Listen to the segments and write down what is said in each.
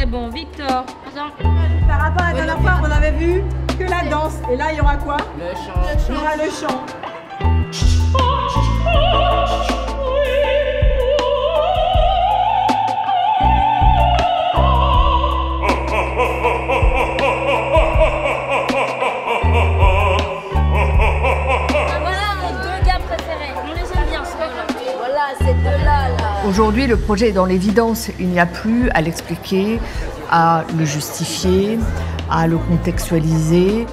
c'est bon. Victor. Par rapport à la dernière fois, on avait vu que la danse. Et là, il y aura quoi? Le chant. Il y aura le chant. Aujourd'hui, le projet est dans l'évidence. Il n'y a plus à l'expliquer, à le justifier, à le contextualiser.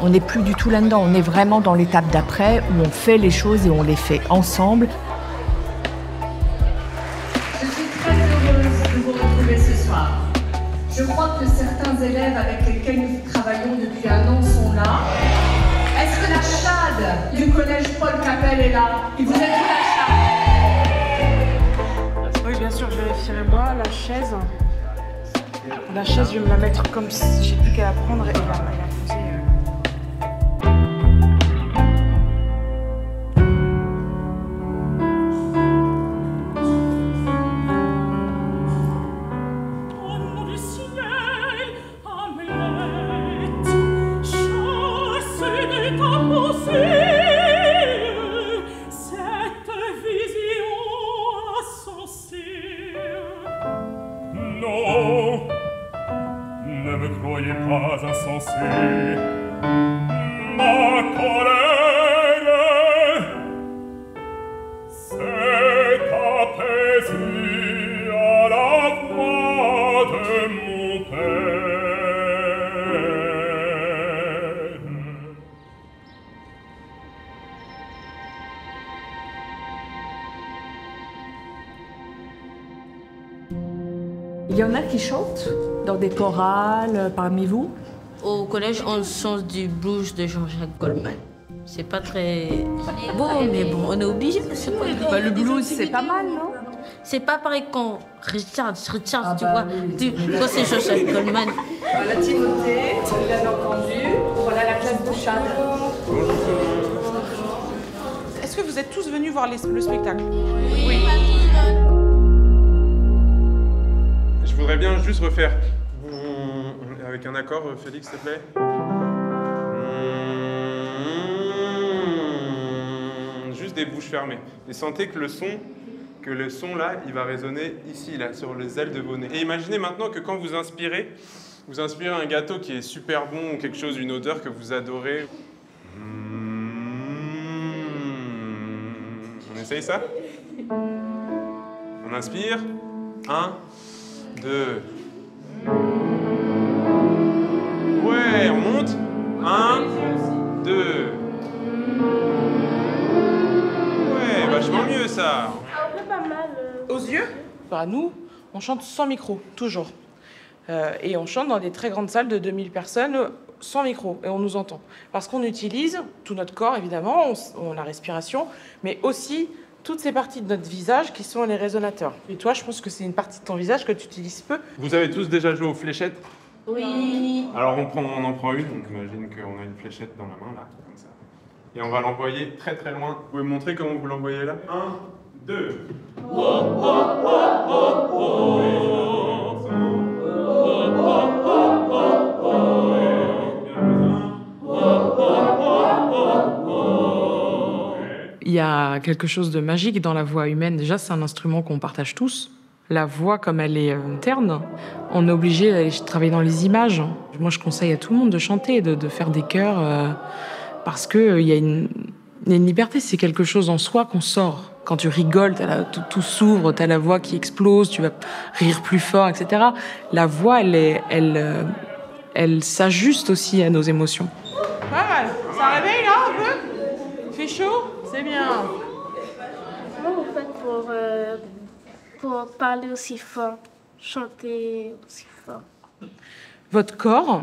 On n'est plus du tout là-dedans. On est vraiment dans l'étape d'après où on fait les choses et on les fait ensemble. Je suis très heureuse de vous retrouver ce soir. Je crois que certains élèves avec lesquels nous travaillons depuis un an sont là. Est-ce que la CHAD du collège Paul Capel est là? Vous êtes où, la CHAD? Oui, bien sûr, je vérifierai moi. La chaise, je vais me la mettre comme si je sais plus qu'à la prendre et la poser. Il y en a qui chantent dans des chorales parmi vous? Au collège, on chante du blues de Jean-Jacques Goldman. C'est pas très beau, mais bon, on est obligé. Bah, le blues, c'est pas mal, non? C'est pas pareil quand Richard, tu vois. Quand c'est Jean-Jacques Goldman. Voilà Timothée, vous l'avez entendu. Voilà la classe de Chad. Est-ce que vous êtes tous venus voir le spectacle? Oui. Je voudrais bien juste refaire avec un accord, Félix, s'il te plaît. Juste des bouches fermées. Et sentez que le son là, il va résonner ici, là, sur les ailes de vos nez. Et imaginez maintenant que quand vous inspirez un gâteau qui est super bon ou quelque chose, une odeur que vous adorez. On essaye ça? On inspire. 1, 2. Ouais, on monte. 1, 2. Ouais, vachement mieux ça. Un peu pas mal. Aux yeux? Bah, nous, on chante sans micro, toujours. Et on chante dans des très grandes salles de 2000 personnes sans micro, et on nous entend. Parce qu'on utilise tout notre corps, évidemment, on a la respiration, mais aussi toutes ces parties de notre visage qui sont les résonateurs. Et toi, je pense que c'est une partie de ton visage que tu utilises peu. Vous avez tous déjà joué aux fléchettes? Oui. Alors on en prend une, donc imagine qu'on a une fléchette dans la main, là, comme ça. Et on va l'envoyer très très loin. Vous pouvez me montrer comment vous l'envoyez là? 1, 2. Il y a quelque chose de magique dans la voix humaine. Déjà, c'est un instrument qu'on partage tous. La voix, comme elle est terne, on est obligé d'aller travailler dans les images. Moi, je conseille à tout le monde de chanter, de faire des chœurs, parce qu'il y a une liberté. C'est quelque chose en soi qu'on sort. Quand tu rigoles, tout s'ouvre, tu as la voix qui explose, tu vas rire plus fort, etc. La voix, elle s'ajuste aussi à nos émotions. Pas mal. Ça réveille, là, un peu? Il fait chaud? C'est bien. Comment vous faites pour parler aussi fort, chanter aussi fort? Votre corps,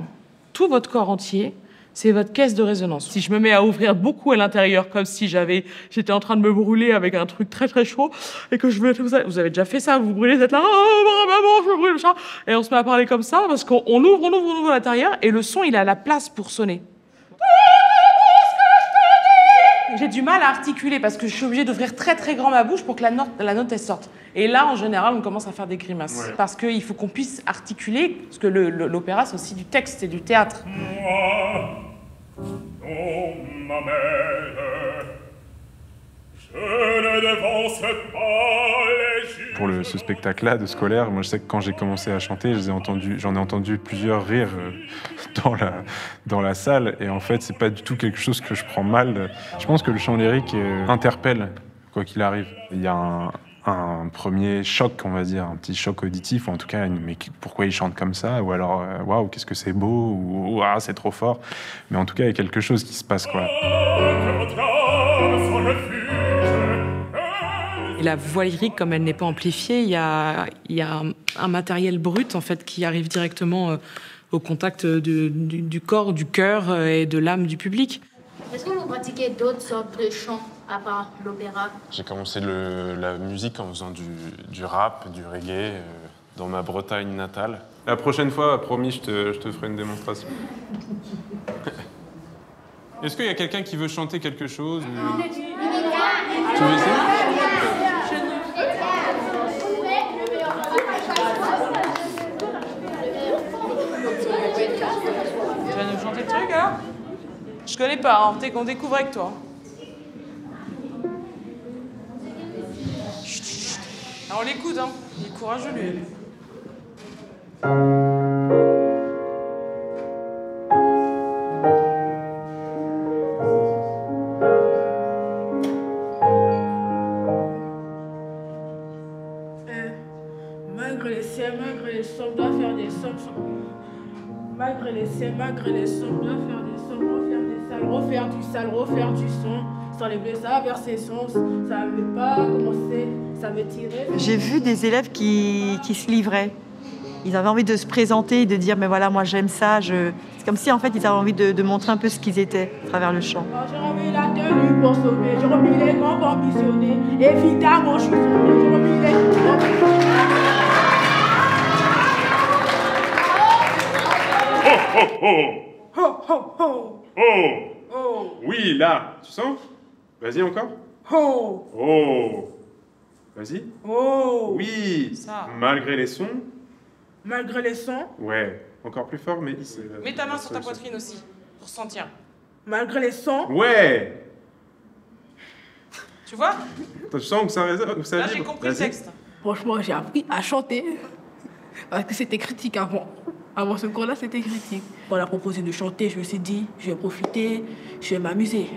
tout votre corps entier, c'est votre caisse de résonance. Si je me mets à ouvrir beaucoup à l'intérieur, comme si j'étais en train de me brûler avec un truc très très chaud, et que vous avez déjà fait ça, vous vous brûlez, vous êtes là, oh maman, je me brûle, ça, et on se met à parler comme ça, parce qu'on ouvre à l'intérieur, et le son, il a la place pour sonner. J'ai du mal à articuler parce que je suis obligée d'ouvrir très très grand ma bouche pour que la note elle sorte. Et là, en général, on commence à faire des grimaces. Ouais. Parce qu'il faut qu'on puisse articuler, parce que l'opéra, c'est aussi du texte, c'est du théâtre. Pour ce spectacle-là de scolaire, moi je sais que quand j'ai commencé à chanter, j'en ai entendu plusieurs rires dans la salle, et en fait c'est pas du tout quelque chose que je prends mal. Je pense que le chant lyrique interpelle, quoi qu'il arrive. Il y a un premier choc, on va dire, un petit choc auditif, ou en tout cas, mais pourquoi il chante comme ça, ou alors, waouh, qu'est-ce que c'est beau, ou waouh, c'est trop fort. Mais en tout cas, il y a quelque chose qui se passe, quoi. Et la voix lyrique, comme elle n'est pas amplifiée, il y a un matériel brut, en fait, qui arrive directement au contact du corps, du cœur et de l'âme du public. Est-ce que vous pratiquez d'autres sortes de chants à part l'opéra? J'ai commencé la musique en faisant du rap, du reggae, dans ma Bretagne natale. La prochaine fois, promis, je te ferai une démonstration. Est-ce qu'il y a quelqu'un qui veut chanter quelque chose? Tu veux essayer? Tu vas nous chanter le truc, alors? Je connais pas, hein. On découvre avec toi. Chut, chut. Alors on l'écoute, hein. Il est courageux, lui. Malgré les ciels, malgré les sommes, doit faire des sommes. Malgré les ciels, malgré les sommes, doit faire des sommes, refaire du sale, refaire du son. Sans les blés, ça verser son, ça ne veut pas commencer, ça veut tirer. J'ai vu des élèves qui se livraient. Ils avaient envie de se présenter et de dire, mais voilà, moi j'aime ça. C'est comme si en fait ils avaient envie de montrer un peu ce qu'ils étaient à travers le chant. J'ai remis la tenue pour sauver, j'ai remis les gants pour ambitionner. Évidemment, je suis sauvé, j'ai remis les gants. Oh, oh, oh, oh, oh, oh. Oui, là, tu sens? Vas-y encore. Oh, oh. Vas-y. Oh. Oui. Ça. Malgré les sons. Malgré les sons. Ouais. Encore plus fort, mais Mets ta main sur ta poitrine aussi, pour sentir. Malgré les sons. Ouais. Tu vois? Tu sens où ça résonne? Là, j'ai compris le texte. Franchement, j'ai appris à chanter parce que c'était critique avant. Avant ce cours-là, c'était critique. On a proposé de chanter, je me suis dit, je vais profiter, je vais m'amuser.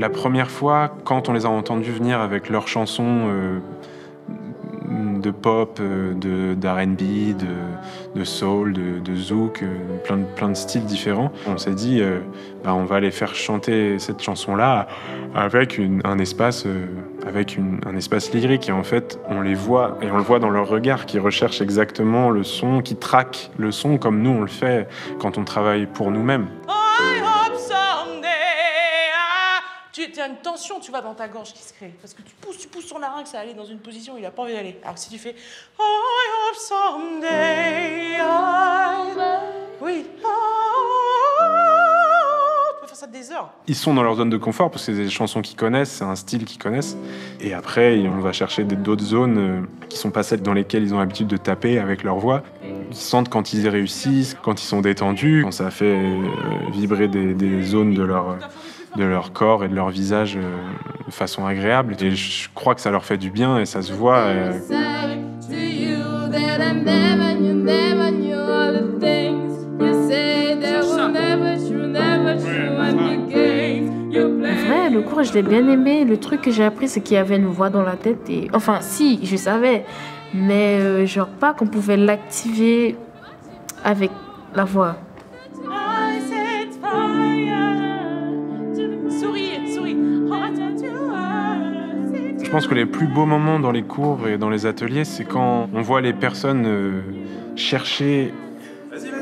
La première fois, quand on les a entendus venir avec leurs chansons de pop, d'R&B, de soul, de zouk, plein de styles différents. On s'est dit, on va les faire chanter cette chanson-là avec un espace lyrique. Et en fait, on les voit, et on le voit dans leur regard, qui recherchent exactement le son, qui traquent le son comme nous on le fait quand on travaille pour nous-mêmes. Tu as une tension, tu vois, dans ta gorge qui se crée. Parce que tu pousses ton larynx à aller dans une position où il n'a pas envie d'aller. Alors que si tu fais I hope someday oui. Tu peux faire ça des heures. Ils sont dans leur zone de confort parce que c'est des chansons qu'ils connaissent, c'est un style qu'ils connaissent. Et après, on va chercher d'autres zones qui sont pas celles dans lesquelles ils ont l'habitude de taper avec leur voix. Ils sentent quand ils réussissent, quand ils sont détendus, quand ça fait vibrer des zones de leur corps et de leur visage de façon agréable. Et je crois que ça leur fait du bien et ça se voit. Ouais, le cours, je l'ai bien aimé. Le truc que j'ai appris, c'est qu'il y avait une voix dans la tête. Et... Enfin, si, je savais. Mais genre pas qu'on pouvait l'activer avec la voix. Je pense que les plus beaux moments dans les cours et dans les ateliers, c'est quand on voit les personnes chercher,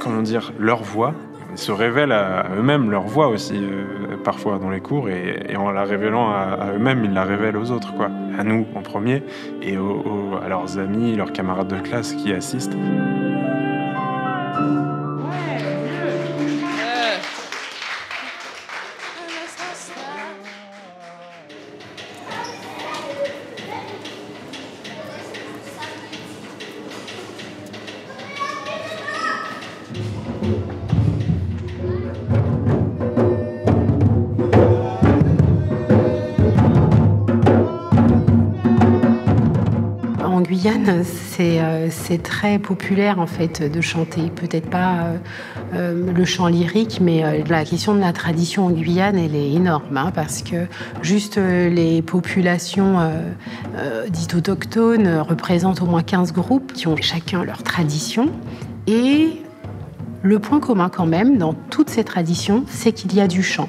comment dire, leur voix. Ils se révèlent à eux-mêmes leur voix aussi, parfois dans les cours, et en la révélant à eux-mêmes, ils la révèlent aux autres, quoi. À nous en premier, et à leurs amis, leurs camarades de classe qui assistent. En Guyane, c'est très populaire en fait de chanter. Peut-être pas le chant lyrique, mais la question de la tradition en Guyane, elle est énorme, hein, parce que juste les populations dites autochtones représentent au moins 15 groupes qui ont chacun leur tradition. Et le point commun quand même dans toutes ces traditions, c'est qu'il y a du chant.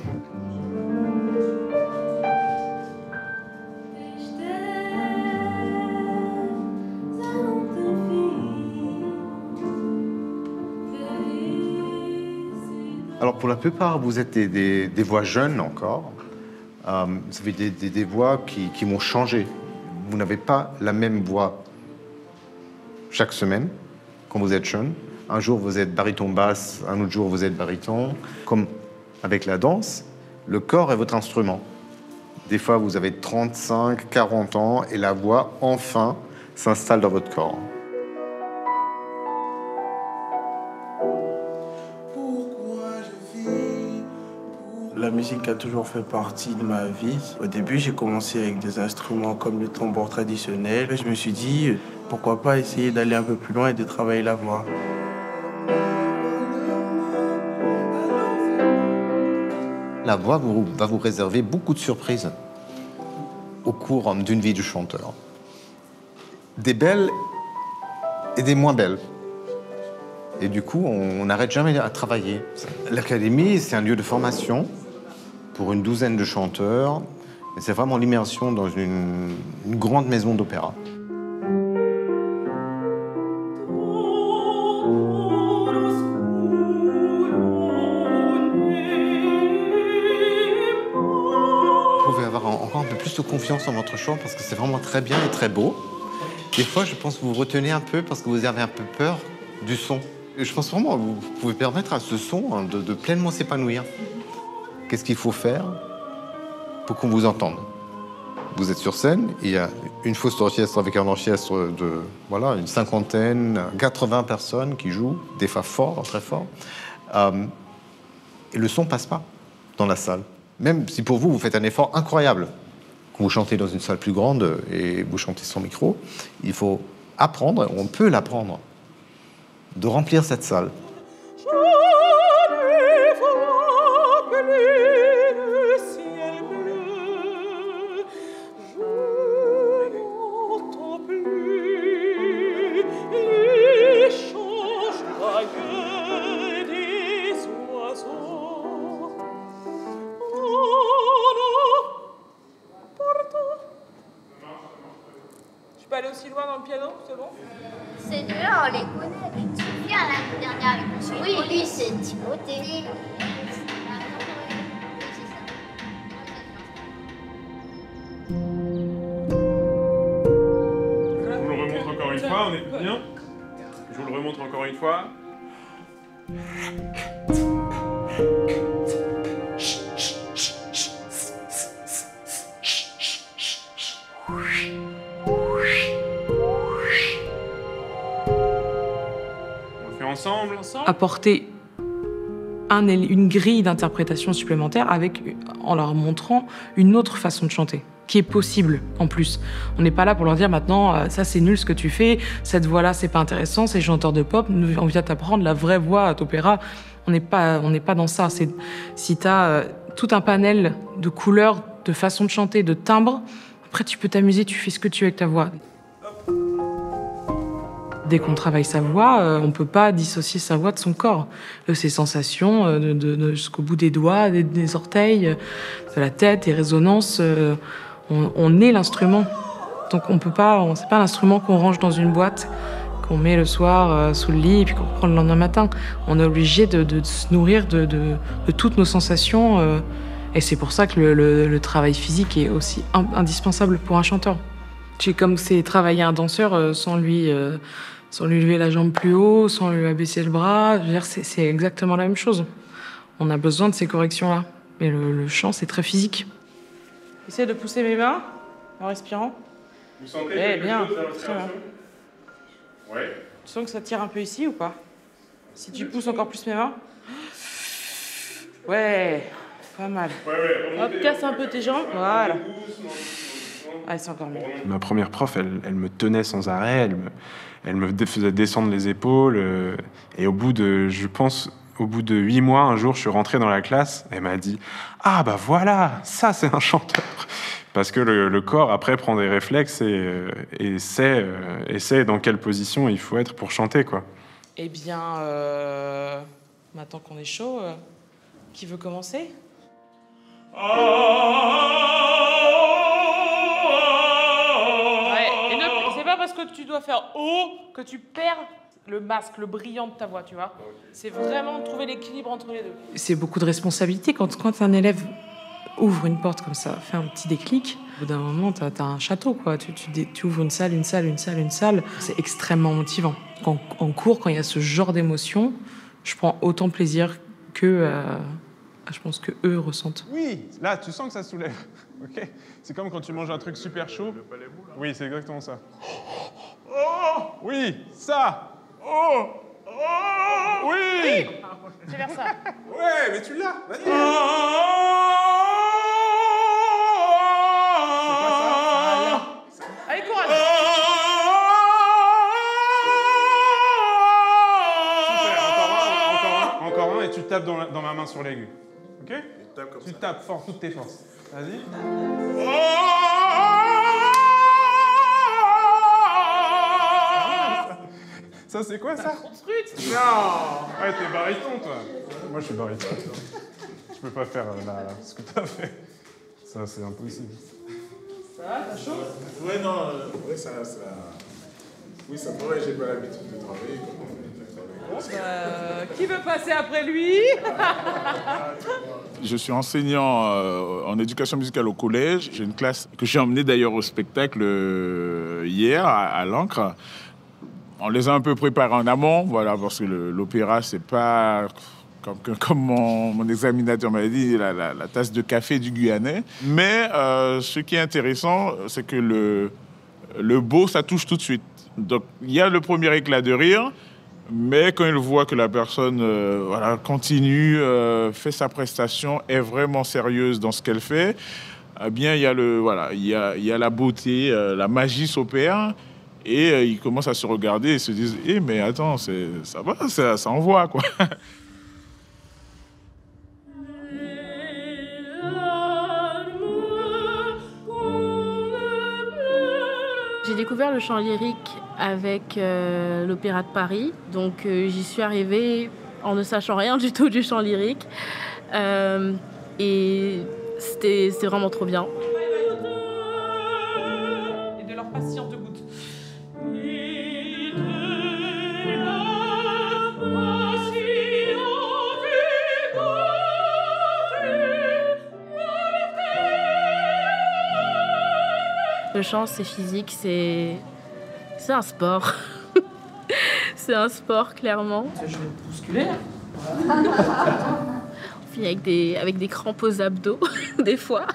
Alors pour la plupart, vous êtes des voix jeunes encore. Vous avez des voix qui vont changer. Vous n'avez pas la même voix chaque semaine quand vous êtes jeune. Un jour, vous êtes baryton basse, un autre jour, vous êtes baryton. Comme avec la danse, le corps est votre instrument. Des fois, vous avez 35, 40 ans et la voix, enfin, s'installe dans votre corps. La musique a toujours fait partie de ma vie. Au début, j'ai commencé avec des instruments comme le tambour traditionnel. Je me suis dit, pourquoi pas essayer d'aller un peu plus loin et de travailler la voix. La voix va vous réserver beaucoup de surprises au cours d'une vie de chanteur. Des belles et des moins belles. Et du coup, on n'arrête jamais à travailler. L'Académie, c'est un lieu de formation pour une douzaine de chanteurs. Et c'est vraiment l'immersion dans une grande maison d'opéra. Vous pouvez avoir encore un peu plus de confiance en votre chant parce que c'est vraiment très bien et très beau. Des fois, je pense que vous vous retenez un peu parce que vous avez un peu peur du son. Et je pense vraiment que vous pouvez permettre à ce son de pleinement s'épanouir. Qu'est-ce qu'il faut faire pour qu'on vous entende? Vous et sur scène, il y a une fausse orchestre avec un orchestre de voilà, une cinquantaine, 80 personnes qui jouent, des fois fort, très fort. Et le son ne passe pas dans la salle. Même si pour vous, vous faites un effort incroyable. Quand vous chantez dans une salle plus grande et vous chantez sans micro, il faut apprendre, on peut l'apprendre, de remplir cette salle. Je peux aller aussi loin dans le piano, c'est bon? Ces deux-là, on les connaît. Tu te souviens l'année dernière avec monsieur? Oui, lui, c'est Timothée. Je vous le remontre encore une fois, on est bien? Je vous le remontre encore une fois. Ensemble. Apporter une grille d'interprétation supplémentaire en leur montrant une autre façon de chanter, qui est possible en plus. On n'est pas là pour leur dire maintenant, ça c'est nul ce que tu fais, cette voix-là c'est pas intéressant, c'est chanteur de pop, on vient t'apprendre la vraie voix d'opéra. On n'est pas dans ça. Si tu as tout un panel de couleurs, de façons de chanter, de timbres, après tu peux t'amuser, tu fais ce que tu veux avec ta voix. Dès qu'on travaille sa voix, on ne peut pas dissocier sa voix de son corps, de ses sensations, jusqu'au bout des doigts, des orteils, de la tête, des résonances. On est l'instrument. Donc on peut pas, c'est pas l'instrument qu'on range dans une boîte, qu'on met le soir sous le lit et puis qu'on reprend le lendemain matin. On est obligé de se nourrir de toutes nos sensations. Et c'est pour ça que le travail physique est aussi indispensable pour un chanteur. Comme c'est travailler un danseur sans lui lever la jambe plus haut, sans lui abaisser le bras. Je veux dire, c'est exactement la même chose. On a besoin de ces corrections-là. Mais le chant, c'est très physique. J'essaie de pousser mes mains en respirant. Vous sentez quelque chose dans la respiration ? Ouais. Tu sens que ça tire un peu ici ou pas? Si tu pousses encore plus mes mains. Ouais, pas mal. Ouais, hop, casse un peu tes jambes. Voilà. Ah, c'est encore mieux. Ma première prof, elle me tenait sans arrêt, elle me faisait descendre les épaules. Et au bout de 8 mois, un jour, je suis rentré dans la classe, elle m'a dit « Ah bah voilà, ça c'est un chanteur !» Parce que le corps, après, prend des réflexes et sait dans quelle position il faut être pour chanter, quoi. Eh bien, maintenant qu'on est chaud, qui veut commencer? Ouais, et c'est pas parce que tu dois faire « oh » que tu perds le masque, le brillant de ta voix, tu vois. C'est vraiment de trouver l'équilibre entre les deux. C'est beaucoup de responsabilité quand un élève ouvre une porte comme ça, fait un petit déclic. Au bout d'un moment, t'as un château, quoi. Tu ouvres une salle. C'est extrêmement motivant. En cours, quand il y a ce genre d'émotion, je prends autant plaisir que, je pense que eux ressentent. Oui, là, tu sens que ça soulève. Ok. C'est comme quand tu manges un truc super chaud. Oui, c'est exactement ça. Oh, oui, ça. Oh, oh, oui. C'est vers ça. Ouais, mais tu l'as. Vas-y. Allez, courage. Super, encore un, et tu tapes dans ma main sur l'aigu. Ok? Tu tapes fort, toutes tes forces. Vas-y. Ça, c'est quoi, ça? Non! Ouais, t'es baryton, toi. Moi, je suis baryton. Je peux pas faire ce que t'as fait. Ça, c'est impossible. Ça va, t'as chaud? Ouais, non, ouais, ça... Oui, ça pourrait, j'ai pas l'habitude de travailler. Qui veut passer après lui? Je suis enseignant en éducation musicale au collège. J'ai une classe que j'ai emmenée d'ailleurs au spectacle hier à l'Ancre. On les a un peu préparés en amont, voilà, parce que l'opéra, c'est pas, comme mon examinateur m'avait dit, la tasse de café du Guyanais. Mais ce qui est intéressant, c'est que le beau, ça touche tout de suite. Donc, il y a le premier éclat de rire, mais quand il voit que la personne continue, fait sa prestation, est vraiment sérieuse dans ce qu'elle fait, eh bien, il y a la beauté, la magie s'opère. Et ils commencent à se regarder et se disent « mais attends, ça va, ça envoie, quoi !» J'ai découvert le chant lyrique avec l'Opéra de Paris. Donc j'y suis arrivée en ne sachant rien du tout du chant lyrique. Et c'était vraiment trop bien. Et de leur patience de goutte. Le chant, c'est physique, c'est un sport. C'est un sport, clairement. Je vais me bousculer. On finit avec des crampes aux abdos, des fois.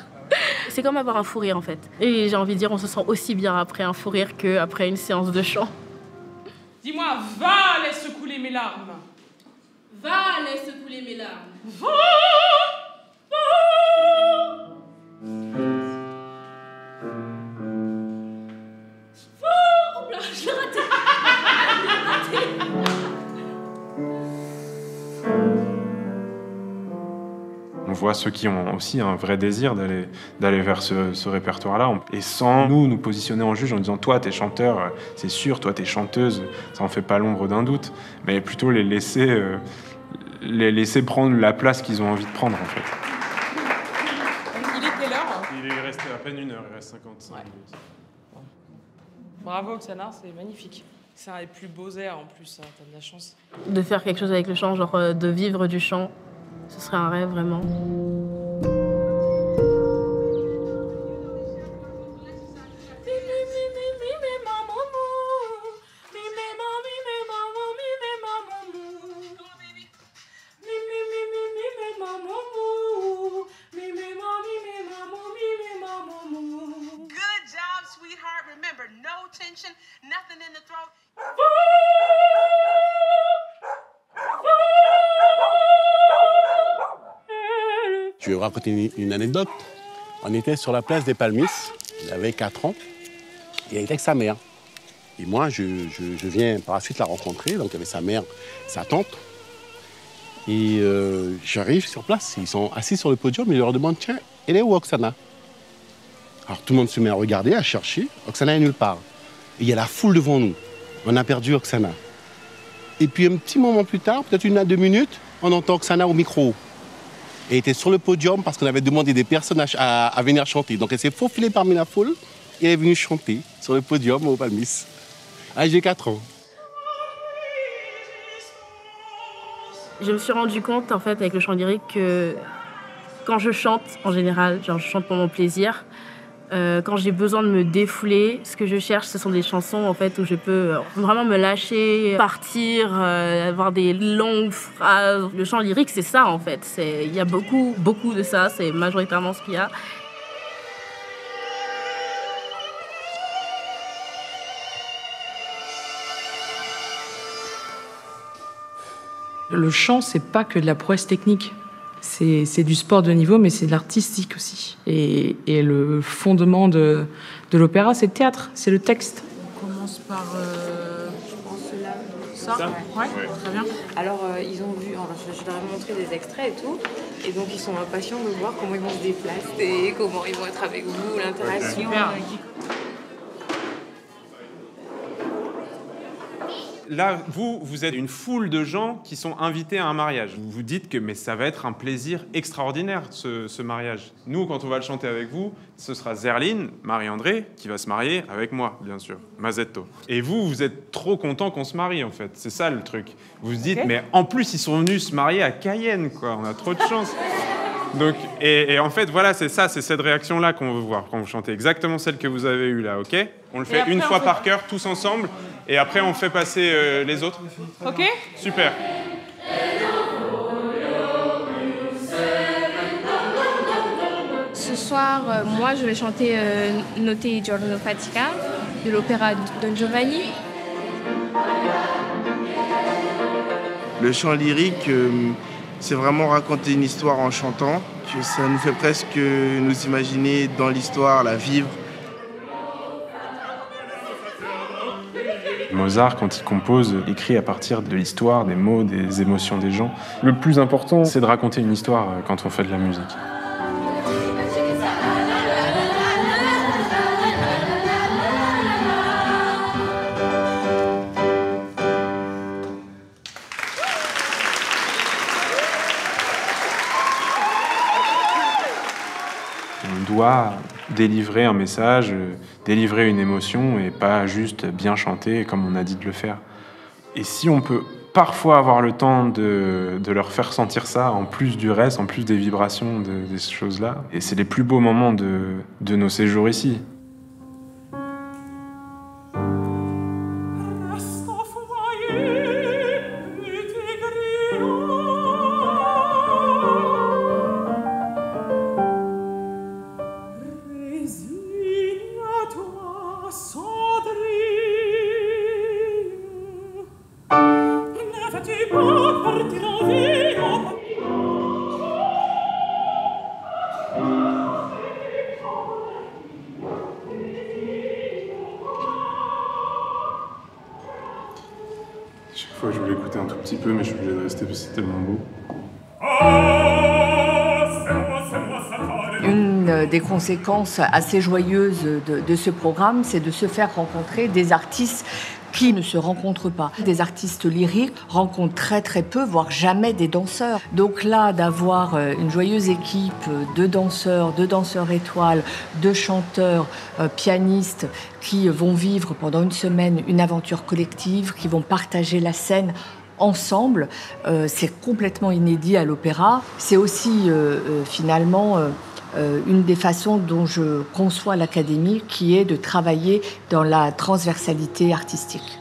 C'est comme avoir un fou rire, en fait. Et j'ai envie de dire, on se sent aussi bien après un fou rire qu'après une séance de chant. Dis-moi, va, laisse couler mes larmes. Va, laisse couler mes larmes. Va, Oh là, je l'ai raté. On voit ceux qui ont aussi un vrai désir d'aller vers ce répertoire-là. Et sans nous positionner en juge en disant « toi, t'es chanteur, c'est sûr, toi, t'es chanteuse », ça en fait pas l'ombre d'un doute. Mais plutôt les laisser prendre la place qu'ils ont envie de prendre, en fait. Il est quelle heure? Il est resté à peine 1 heure, il reste 55 minutes. Bravo, Oksana, c'est magnifique. C'est un des plus beaux airs en plus, hein, t'as de la chance. De faire quelque chose avec le chant, genre de vivre du chant, ce serait un rêve vraiment. Je vais vous raconter une anecdote. On était sur la place des Palmis, il avait 4 ans, et il était avec sa mère. Et moi, je viens par la suite la rencontrer, donc il y avait sa mère, sa tante. Et j'arrive sur place, ils sont assis sur le podium, et je leur demande, tiens, elle est où Oksana? Alors tout le monde se met à regarder, à chercher, Oksana est nulle part. Et il y a la foule devant nous, on a perdu Oksana. Et puis un petit moment plus tard, peut-être 1 à 2 minutes, on entend Oksana au micro. Elle était sur le podium parce qu'on avait demandé des personnes à venir chanter. Donc elle s'est faufilée parmi la foule et elle est venue chanter sur le podium au Palmis. À l'âge de 4 ans. Je me suis rendu compte en fait avec le chant lyrique que quand je chante en général, genre je chante pour mon plaisir, quand j'ai besoin de me défouler, ce que je cherche, ce sont des chansons en fait où je peux vraiment me lâcher, partir, avoir des longues phrases. Le chant lyrique, c'est ça en fait. Il y a beaucoup de ça. C'est majoritairement ce qu'il y a. Le chant, c'est pas que de la prouesse technique. C'est du sport de niveau, mais c'est de l'artistique aussi. Et le fondement de l'opéra, c'est le théâtre, c'est le texte. On commence par, je pense, là, ça. Ouais, très bien. Alors, ils ont vu, je leur ai montré des extraits et tout, et donc ils sont impatients de voir comment ils vont se déplacer, comment ils vont être avec vous, l'interaction. Super. Là, vous êtes une foule de gens qui sont invités à un mariage. Vous vous dites que mais ça va être un plaisir extraordinaire, ce mariage. Nous, quand on va le chanter avec vous, ce sera Zerline, Marie-André, qui va se marier avec moi, bien sûr, Mazetto. Et vous êtes trop contents qu'on se marie, en fait. C'est ça, le truc. Vous vous dites, mais en plus, ils sont venus se marier à Cayenne, quoi. On a trop de chance. Donc, et en fait, voilà, c'est ça, c'est cette réaction-là qu'on veut voir quand vous chantez. Exactement celle que vous avez eue là, ok? On le fait une fois par chœur, tous ensemble, et après on fait passer les autres. Ok? Super. Ce soir, moi, je vais chanter Notte e giorno fatica de l'opéra Don Giovanni. Le chant lyrique, c'est vraiment raconter une histoire en chantant. Que ça nous fait presque nous imaginer dans l'histoire, la vivre. Mozart, quand il compose, écrit à partir de l'histoire, des mots, des émotions des gens. Le plus important, c'est de raconter une histoire quand on fait de la musique. On doit délivrer un message, délivrer une émotion et pas juste bien chanter comme on a dit de le faire. Et si on peut parfois avoir le temps de leur faire sentir ça, en plus du reste, en plus des vibrations de ces choses-là, et c'est les plus beaux moments de nos séjours ici. Chaque fois, je voulais écouter un tout petit peu, mais je suis obligé de rester parce que c'est tellement beau. Une des conséquences assez joyeuses de ce programme, c'est de se faire rencontrer des artistes qui ne se rencontrent pas. Des artistes lyriques rencontrent très très peu, voire jamais des danseurs. Donc là, d'avoir une joyeuse équipe de danseurs étoiles, de chanteurs, pianistes qui vont vivre pendant une semaine une aventure collective, qui vont partager la scène ensemble, c'est complètement inédit à l'opéra. C'est aussi finalement une des façons dont je conçois l'Académie, qui est de travailler dans la transversalité artistique.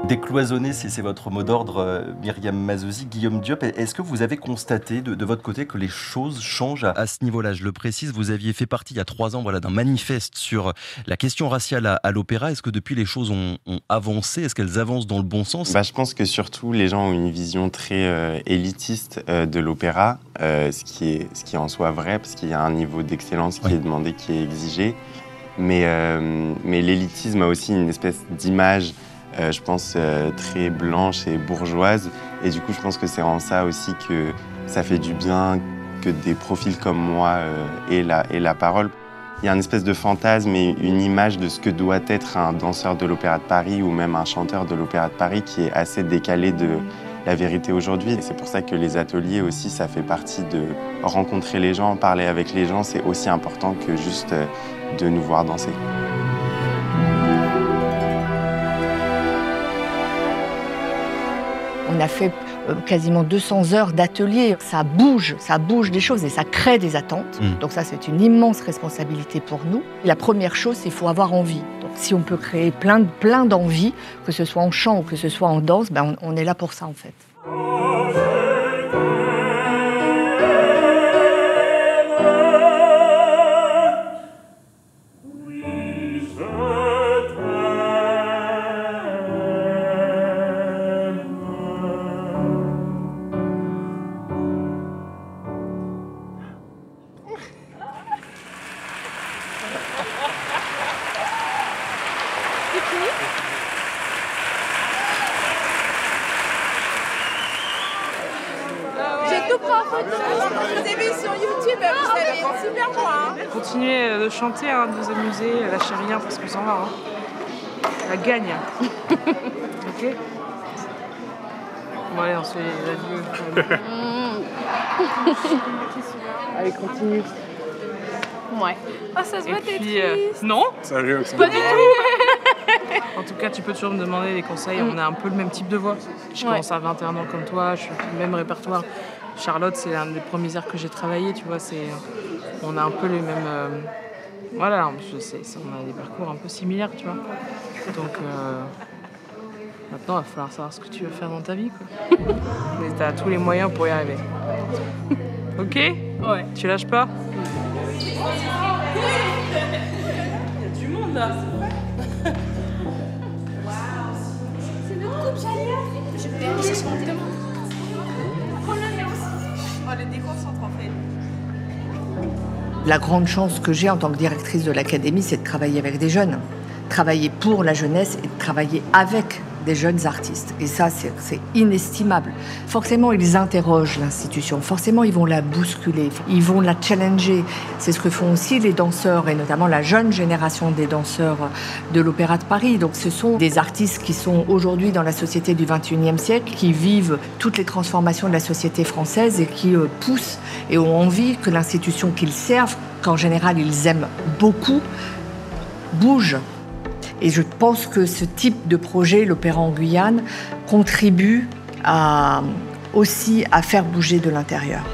Décloisonner, c'est votre mot d'ordre, Myriam Mazosi. Guillaume Diop, est-ce que vous avez constaté de votre côté que les choses changent à ce niveau-là? Je le précise, vous aviez fait partie il y a 3 ans d'un manifeste sur la question raciale à l'opéra. Est-ce que depuis les choses ont avancé? Est-ce qu'elles avancent dans le bon sens? Je pense que surtout les gens ont une vision très élitiste de l'opéra, ce qui est en soi vrai, parce qu'il y a un niveau d'excellence qui est demandé, qui est exigé. Mais l'élitisme a aussi une espèce d'image je pense, très blanche et bourgeoise. Et du coup, je pense que c'est en ça aussi que ça fait du bien que des profils comme moi aient la parole. Il y a une espèce de fantasme et une image de ce que doit être un danseur de l'Opéra de Paris ou même un chanteur de l'Opéra de Paris qui est assez décalé de la vérité aujourd'hui. Et c'est pour ça que les ateliers aussi, ça fait partie de rencontrer les gens, parler avec les gens. C'est aussi important que juste de nous voir danser. On a fait quasiment 200 heures d'ateliers. Ça bouge des choses et ça crée des attentes. Donc ça, c'est une immense responsabilité pour nous. La première chose, c'est qu'il faut avoir envie. Donc si on peut créer plein d'envies, que ce soit en chant ou que ce soit en danse, on est là pour ça en fait. Continuez de chanter, de vous amuser, lâchez rien parce qu'on s'en va. La gagne. Ok. Bon allez, on se fait les adieux. Allez, continue. Ouais. Ah, ça se voit, t'es triste. Non. Sérieux, pas du tout. En tout cas, tu peux toujours me demander des conseils. On a un peu le même type de voix. Je commence à 21 ans comme toi, je suis le même répertoire. Charlotte, c'est l'un des premiers airs que j'ai travaillé, tu vois. On a un peu les mêmes... voilà, on a des parcours un peu similaires, tu vois. Donc, maintenant, il va falloir savoir ce que tu veux faire dans ta vie, quoi. Mais tu as tous les moyens pour y arriver. Ok? Ouais. Tu lâches pas? Il y a du monde, là. C'est notre coupe, Jalia. Je vais aller chercher mon demande. Prends-le aussi. Oh, les déconcentre, en fait. La grande chance que j'ai en tant que directrice de l'Académie, c'est de travailler avec des jeunes. Travailler pour la jeunesse et de travailler avec des jeunes artistes. Et ça, c'est inestimable. Forcément, ils interrogent l'institution. Forcément, ils vont la bousculer. Ils vont la challenger. C'est ce que font aussi les danseurs, et notamment la jeune génération des danseurs de l'Opéra de Paris. Donc, ce sont des artistes qui sont aujourd'hui dans la société du XXIe siècle, qui vivent toutes les transformations de la société française et qui poussent et ont envie que l'institution qu'ils servent, qu'en général, ils aiment beaucoup, bouge. Et je pense que ce type de projet, l'Opéra en Guyane, contribue aussi à faire bouger de l'intérieur.